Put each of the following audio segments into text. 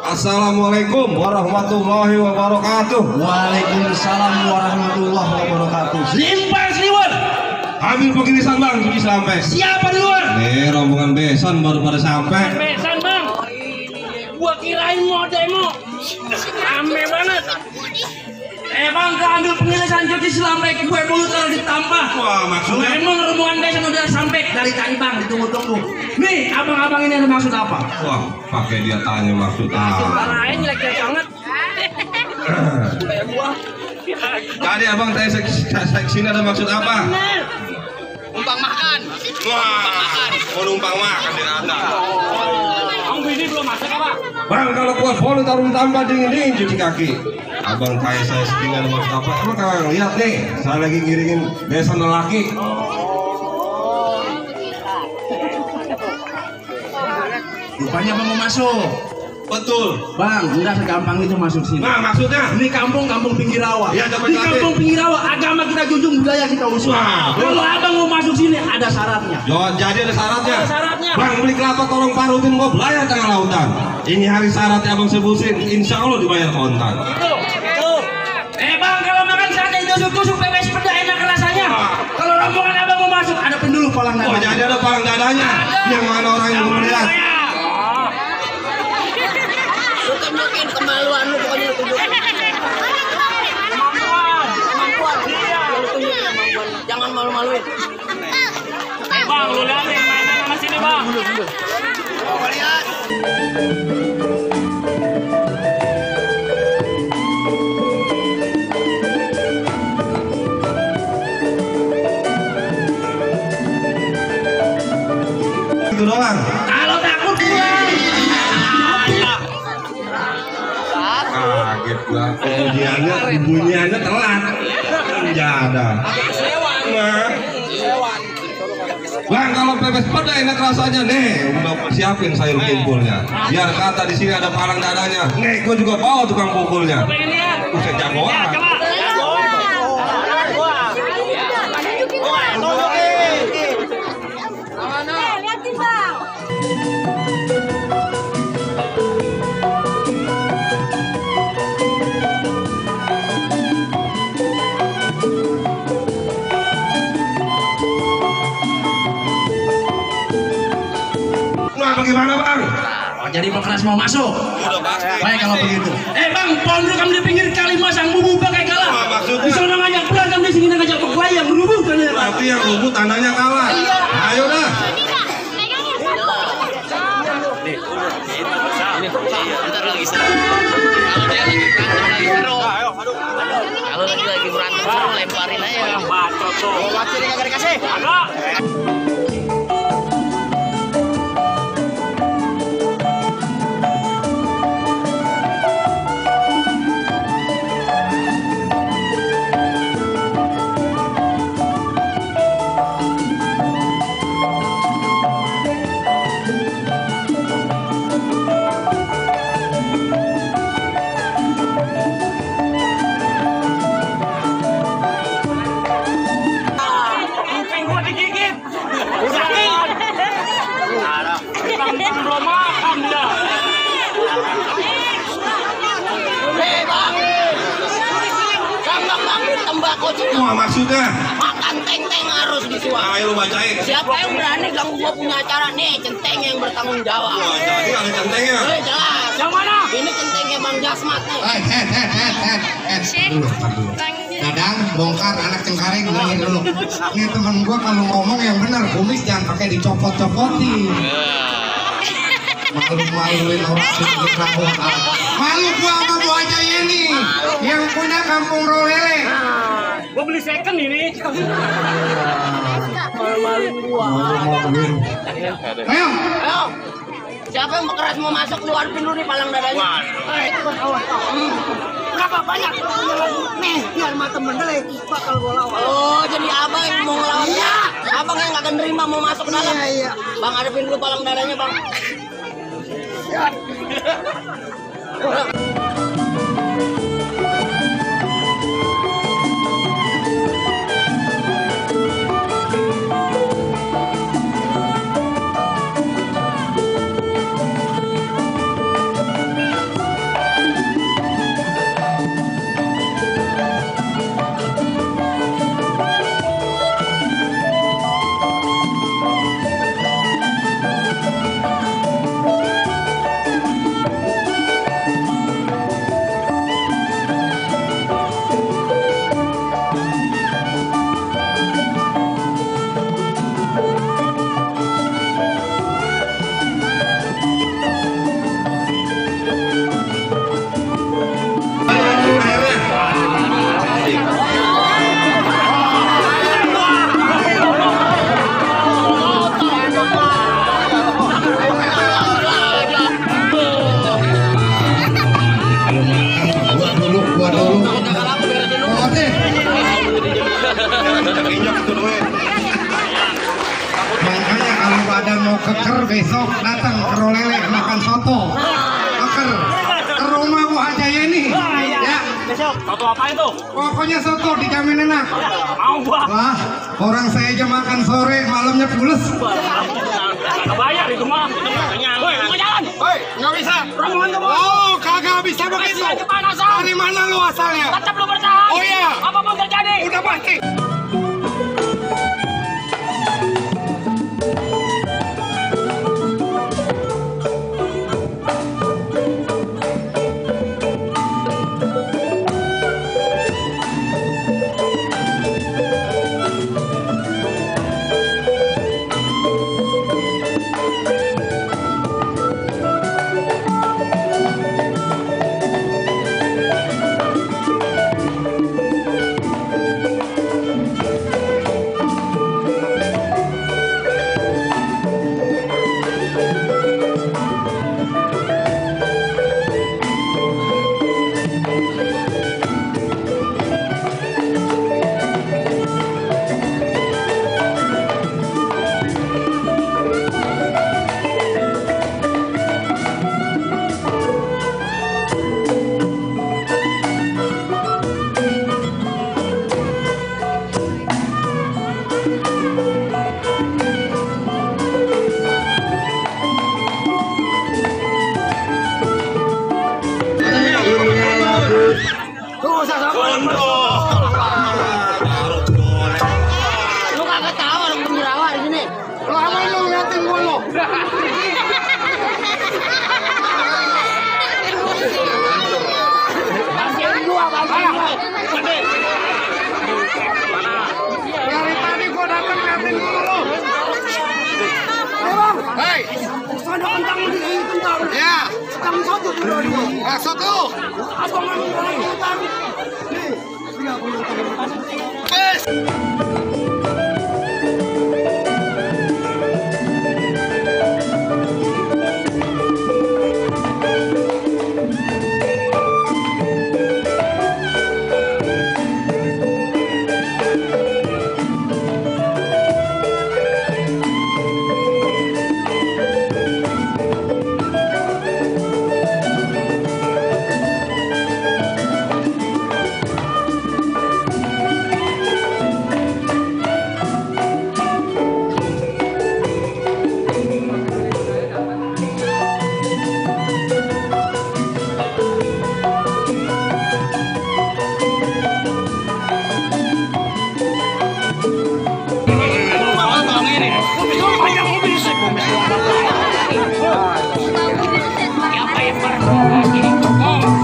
Assalamualaikum warahmatullahi wabarakatuh. Waalaikumsalam warahmatullahi wabarakatuh. Limpah Sriwan. Ambil pengirisan bang, sudah sampai. Siapa di luar? Nih rombongan besan baru pada sampai. Besan bang. Gua kirain mau demo. Rame banget. Bang, ambil pengirisan cuci sampai kue mulut kalau ditambah. Wah maksudnya? Emang rombongan besan udah sampai dari tadi bang, ditunggu-tunggu. Nih abang-abang ini ada maksud apa? Wah pakai dia tanya maksud apa? Lain jelek-jelek banget. Tadi abang tanya sini ada maksud apa? Numpang makan. Wah, mau numpang makan di rata. Kamu ini belum masak apa? Bang kalau kuat boleh taruh tambah dingin cuci kaki. Abang tanya saya setinggal maksud apa? Emang kalian lihat nih, saya lagi ngiringin besan lelaki. Rupanya bang mau masuk. Betul. Bang, enggak segampang itu masuk sini. Nah maksudnya? Ini kampung pinggir rawa. Ya, dapat di kampung pinggir rawa agama kita junjung, budaya kita usul. Wah, kalau abang mau masuk sini ada syaratnya. Jadi ada syaratnya. Ada syaratnya. Bang beli kelapa tolong parutin gua belayar tengah lautan. Ini hari syaratnya abang sebutin, insya Allah dibayar kontan. Tuh. Bang, kalau makan sate tusuk-tusuk pepes peda enak rasanya. Kalau rombongan abang mau masuk, Hadapin dulu palang Oh dada. jadi ada palang dadanya. Yang mana orang yang belum lihat? Lu tunjukin kemaluan lu, pokoknya lu tunjukin. Kemampuan. Iya. Lu tunjukin kemampuan. Jangan malu-maluin. Bang, lu lihat nih mainan sama sini bang. Oh, lihat. Itu doang. Kalau takut pulang. Kaget gua. Kemudiannya bunyiannya telat. Menjada. Nah. Bang kalau pepes peda enak rasanya nih. Udah siapin sayur kumpulnya. Biar kata di sini ada palang dadanya. Nih gua juga bawa tukang pukulnya. Pengen lihat. Buset jago Ya, banget. coba. Nah bagaimana bang? Oh, jadi pekeras mau masuk. Udah pasti. Baik kalau begitu. Bang, pondok kamu di pinggir kali masang bubu pakai galah. Wah, maksudnya? Di sana ngajak pulang kamu di sini ngajak yang berubah kan ya. Berarti yang rubuh tandanya kalah. Ayo dah. Ntar lagi seru. Kalau dia lagi berantem lagi seru. Kalau lagi berantem seru, lemparin aja. Bacot tuh. Wacir yang gak dikasih. Ada. Belum makan dah. Bang, tembakau Wah maksudnya? makan teng-teng harus disuap. Ayo lu bacain. Siapa yang berani ganggu gua punya acara nih? Centeng yang bertanggung jawab. Wah jadi ada centengnya. Jelas. Yang mana? Ini centengnya asmat nih. Dulu. Dadang, bongkar anak cengkareng ini dulu. Nih temen gua kalau ngomong yang benar, kumis jangan pakai dicopot-copotin. Malu-maluin orang sini rambut. Malu gua sama Bu Haja ini yang punya kampung Rolele. Gua beli second ini. Ayo. Ayo. Siapa yang keras mau masuk keluar dulu nih palang dadanya. Berapa banyak? Nih, biar mah temen deh bakal gua lawan. Oh, jadi abang yang mau ngelawannya. Abang yang nggak akan nerima mau masuk dalam. Iya. Bang hadapin dulu palang dadanya, Bang. Makanya kalau badan mau keker besok datang ke Rolele makan soto. Keker ke rumah Bu Haja ini. Ya. Besok, soto apa itu? Pokoknya soto dijamin enak. Mau gua. Wah, orang saya aja makan sore malamnya pules. Kebayar itu mah. Woi, mau jalan. Hei, nggak bisa. Rombongan kamu. Oh, kagak bisa begitu. Kepanasan. Dari mana lu asalnya? Tetap lu bertahan. Oh iya. Apapun terjadi. Udah pasti. Lu kagak tahu orang penyirawa di sini. Lu apa lu ngeliatin gua lu? Kasihan gua, kasihan gua. Dari tadi gua datang ngeliatin gua lu. Hei, Sana kentang di sini kentang. ya, Kentang satu dulu. maksud lu? Abang orang kentang.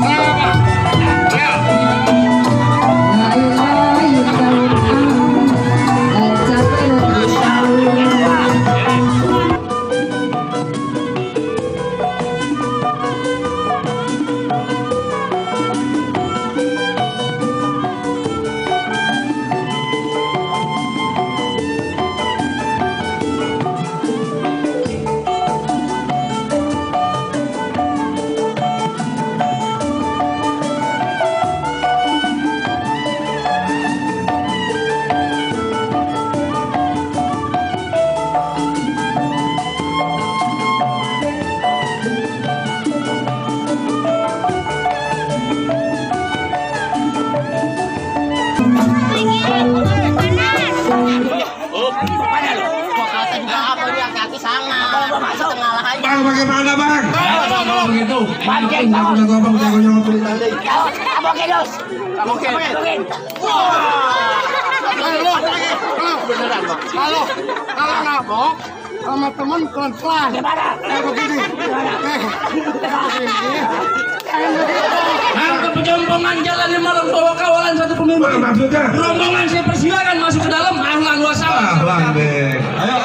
Nah, bagaimana bang? Bang kalau begitu. Jago abang, jagonya mau beli tanding. Kalau nabok sama temen pelan-pelan. Kayak begini. Angka pejompongan jalan di malam bawa kawalan satu pemimpin. Maksudnya? Rombongan saya persilakan masuk ke dalam. Ahlan wa sahlan. Ahlan deh. Ayo,